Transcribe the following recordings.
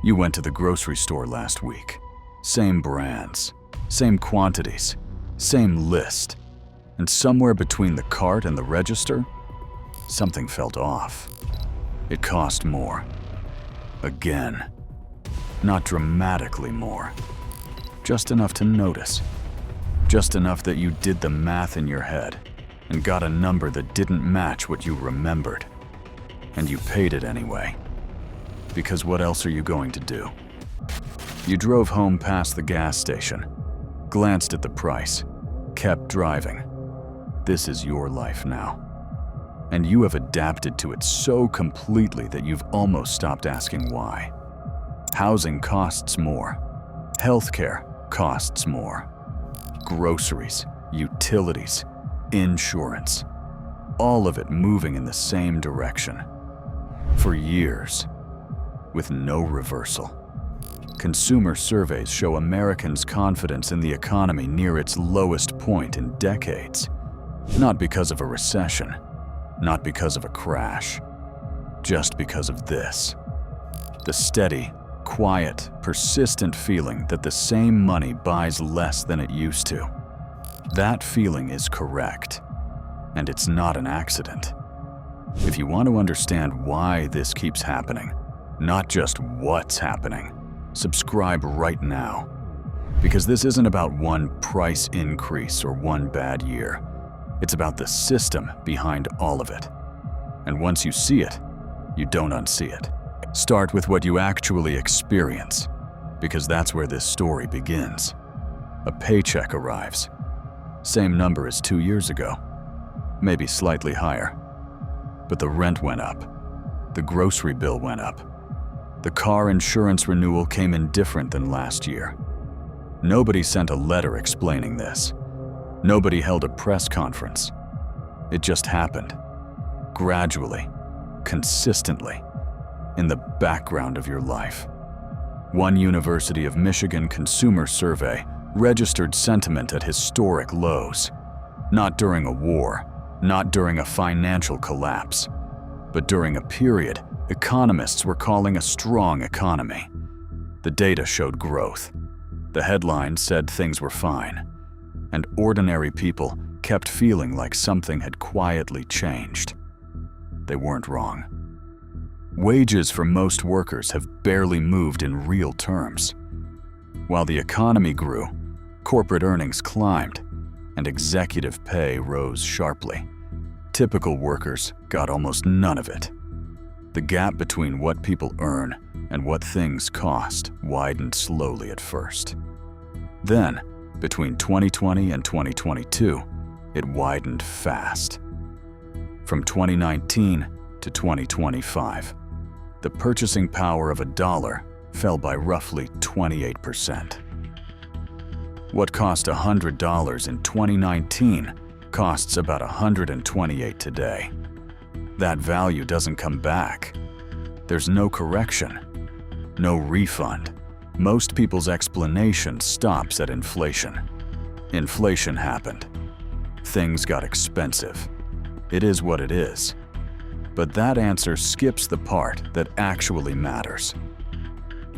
You went to the grocery store last week. Same brands, same quantities, same list. And somewhere between the cart and the register, something felt off. It cost more. Again. Not dramatically more. Just enough to notice. Just enough that you did the math in your head and got a number that didn't match what you remembered. And you paid it anyway. Because what else are you going to do? You drove home past the gas station, glanced at the price, kept driving. This is your life now. And you have adapted to it so completely that you've almost stopped asking why. Housing costs more. Healthcare costs more. Groceries, utilities, insurance. All of it moving in the same direction. For years, with no reversal. Consumer surveys show Americans' confidence in the economy near its lowest point in decades. Not because of a recession, not because of a crash, just because of this. The steady, quiet, persistent feeling that the same money buys less than it used to. That feeling is correct, and it's not an accident. If you want to understand why this keeps happening, not just what's happening, subscribe right now. Because this isn't about one price increase or one bad year. It's about the system behind all of it. And once you see it, you don't unsee it. Start with what you actually experience, because that's where this story begins. A paycheck arrives. Same number as 2 years ago, maybe slightly higher. But the rent went up. The grocery bill went up. The car insurance renewal came in different than last year. Nobody sent a letter explaining this. Nobody held a press conference. It just happened. Gradually, consistently, in the background of your life. One University of Michigan consumer survey registered sentiment at historic lows. Not during a war, not during a financial collapse, but during a period economists were calling a strong economy. The data showed growth. The headlines said things were fine. And ordinary people kept feeling like something had quietly changed. They weren't wrong. Wages for most workers have barely moved in real terms. While the economy grew, corporate earnings climbed, and executive pay rose sharply. Typical workers got almost none of it. The gap between what people earn and what things cost widened slowly at first. Then, between 2020 and 2022, it widened fast. From 2019 to 2025, the purchasing power of $1 fell by roughly 28%. What cost $100 in 2019 costs about $128 today. That value doesn't come back. There's no correction, no refund. Most people's explanation stops at inflation. Inflation happened. Things got expensive. It is what it is. But that answer skips the part that actually matters.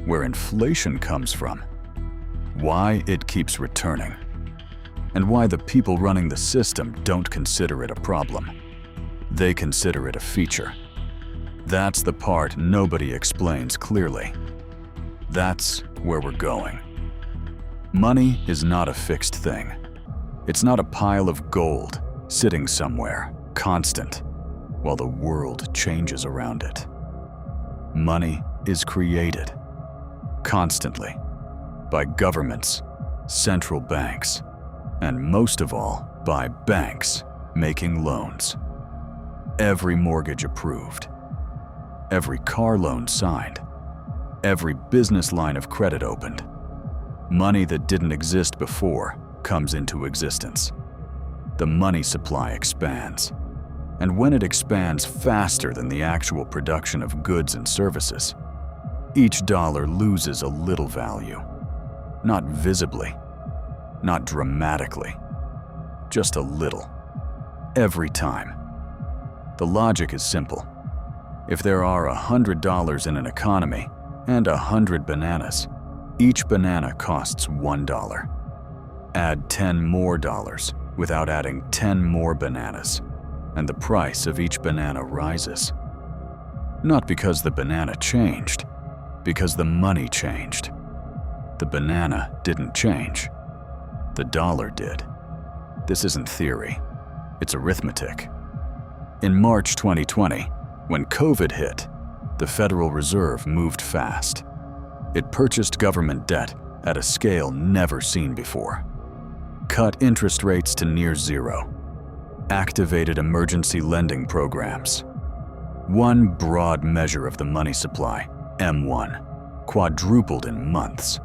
Where inflation comes from, why it keeps returning, and why the people running the system don't consider it a problem. They consider it a feature. That's the part nobody explains clearly. That's where we're going. Money is not a fixed thing. It's not a pile of gold sitting somewhere, constant, while the world changes around it. Money is created, constantly, by governments, central banks, and most of all, by banks making loans. Every mortgage approved, every car loan signed, every business line of credit opened. Money that didn't exist before comes into existence. The money supply expands. And when it expands faster than the actual production of goods and services, each dollar loses a little value. Not visibly, not dramatically, just a little. Every time. The logic is simple. If there are $100 in an economy, and 100 bananas. Each banana costs $1. Add $10 more without adding 10 more bananas, and the price of each banana rises. Not because the banana changed, because the money changed. The banana didn't change. The dollar did. This isn't theory. It's arithmetic. In March 2020, when COVID hit, the Federal Reserve moved fast. It purchased government debt at a scale never seen before, cut interest rates to near zero, activated emergency lending programs. One broad measure of the money supply, M1, quadrupled in months,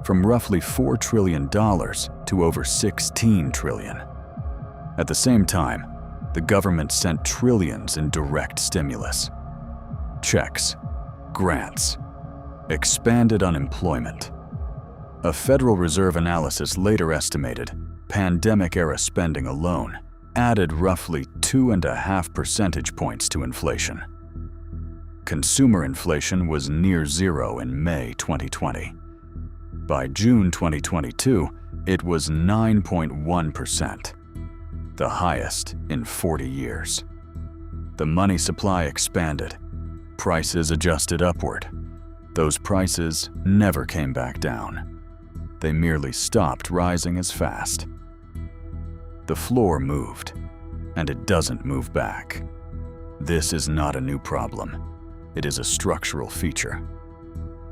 from roughly $4 trillion to over $16 trillion. At the same time, the government sent trillions in direct stimulus. Checks, grants, expanded unemployment. A Federal Reserve analysis later estimated pandemic-era spending alone added roughly 2.5 percentage points to inflation. Consumer inflation was near zero in May 2020. By June 2022, it was 9.1%, the highest in 40 years. The money supply expanded. Prices adjusted upward. Those prices never came back down. They merely stopped rising as fast. The floor moved, and it doesn't move back. This is not a new problem. It is a structural feature.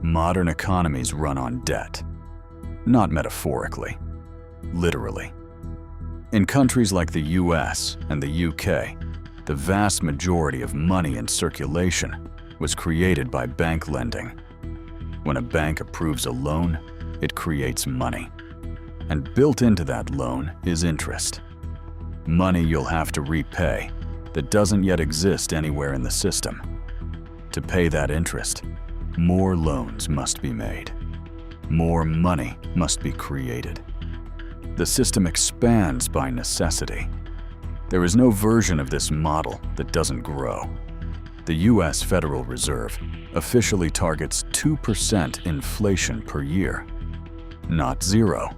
Modern economies run on debt. Not metaphorically, literally. In countries like the US and the UK, the vast majority of money in circulation was created by bank lending. When a bank approves a loan, it creates money. And built into that loan is interest. Money you'll have to repay that doesn't yet exist anywhere in the system. To pay that interest, more loans must be made. More money must be created. The system expands by necessity. There is no version of this model that doesn't grow. The US Federal Reserve officially targets 2% inflation per year. Not zero,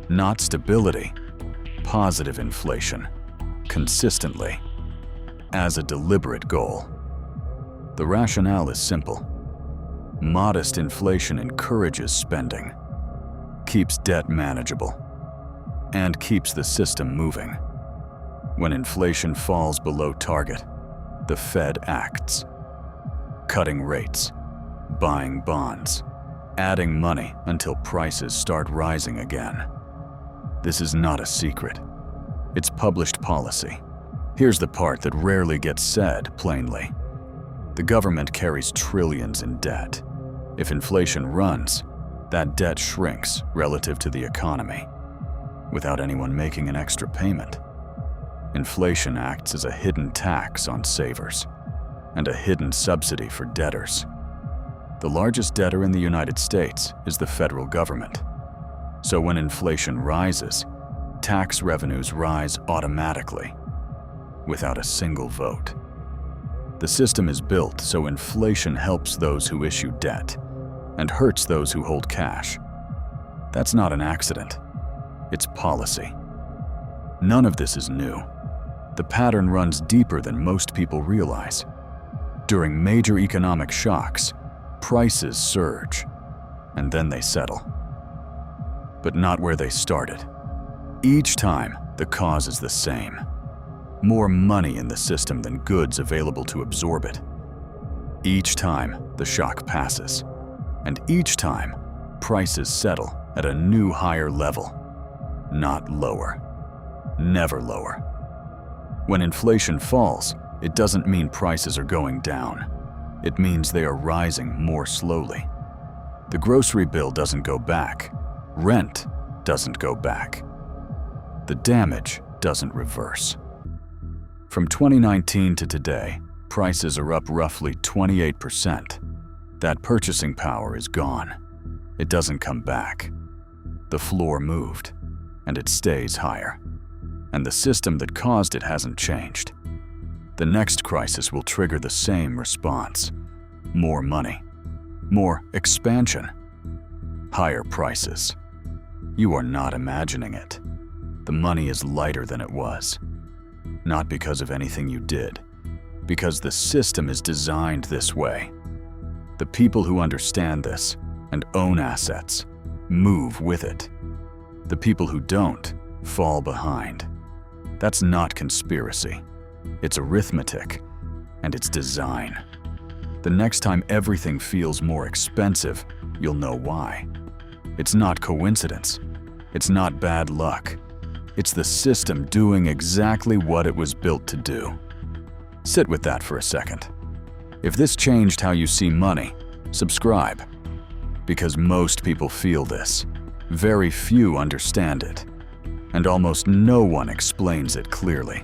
not stability, positive inflation, consistently, as a deliberate goal. The rationale is simple. Modest inflation encourages spending, keeps debt manageable, and keeps the system moving. When inflation falls below target, the Fed acts, cutting rates, buying bonds, adding money until prices start rising again. This is not a secret. It's published policy. Here's the part that rarely gets said plainly. The government carries trillions in debt. If inflation runs, that debt shrinks relative to the economy, without anyone making an extra payment. Inflation acts as a hidden tax on savers and a hidden subsidy for debtors. The largest debtor in the United States is the federal government. So when inflation rises, tax revenues rise automatically, without a single vote. The system is built so inflation helps those who issue debt and hurts those who hold cash. That's not an accident. It's policy. None of this is new. The pattern runs deeper than most people realize. During major economic shocks, prices surge, and then they settle. But not where they started. Each time, the cause is the same. More money in the system than goods available to absorb it. Each time, the shock passes. And each time, prices settle at a new higher level. Not lower. Never lower. When inflation falls, it doesn't mean prices are going down. It means they are rising more slowly. The grocery bill doesn't go back. Rent doesn't go back. The damage doesn't reverse. From 2019 to today, prices are up roughly 28%. That purchasing power is gone. It doesn't come back. The floor moved, and it stays higher. And the system that caused it hasn't changed. The next crisis will trigger the same response. More money. more expansion, higher prices. You are not imagining it. The money is lighter than it was. Not because of anything you did, because the system is designed this way. The people who understand this and own assets move with it. The people who don't fall behind. That's not conspiracy. It's arithmetic, and it's design. The next time everything feels more expensive, you'll know why. It's not coincidence. It's not bad luck. It's the system doing exactly what it was built to do. Sit with that for a second. If this changed how you see money, subscribe. Because most people feel this. Very few understand it. And almost no one explains it clearly.